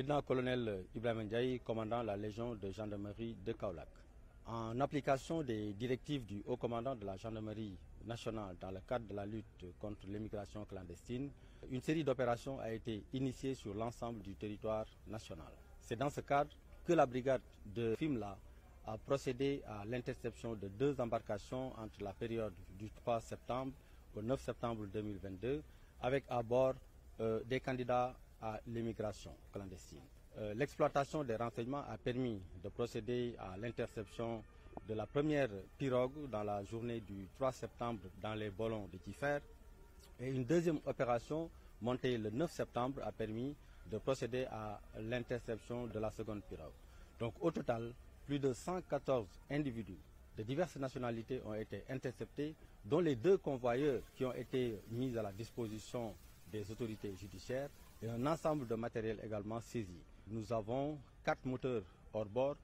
Lieutenant-colonel Ibrahim Ndiaye, commandant la Légion de gendarmerie de Kaolack. En application des directives du haut commandant de la gendarmerie nationale dans le cadre de la lutte contre l'immigration clandestine, une série d'opérations a été initiée sur l'ensemble du territoire national. C'est dans ce cadre que la brigade de Fimela a procédé à l'interception de 2 embarcations entre la période du 3 septembre au 9 septembre 2022 avec à bord des candidats à l'immigration clandestine. L'exploitation des renseignements a permis de procéder à l'interception de la première pirogue dans la journée du 3 septembre dans les Bolons de Djifer, et une deuxième opération montée le 9 septembre a permis de procéder à l'interception de la seconde pirogue. Donc au total, plus de 114 individus de diverses nationalités ont été interceptés, dont les 2 convoyeurs qui ont été mis à la disposition des autorités judiciaires et un ensemble de matériel également saisi. Nous avons 4 moteurs hors bord,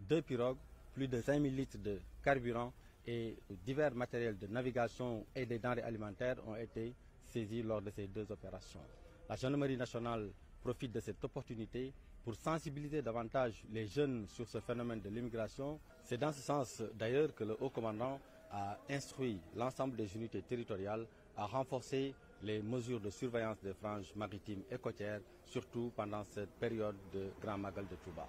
2 pirogues, plus de 5000 litres de carburant et divers matériels de navigation et des denrées alimentaires ont été saisis lors de ces 2 opérations. La gendarmerie nationale profite de cette opportunité pour sensibiliser davantage les jeunes sur ce phénomène de l'immigration. C'est dans ce sens d'ailleurs que le haut commandant a instruit l'ensemble des unités territoriales à renforcer les mesures de surveillance des franges maritimes et côtières, surtout pendant cette période de Grand Magal de Touba.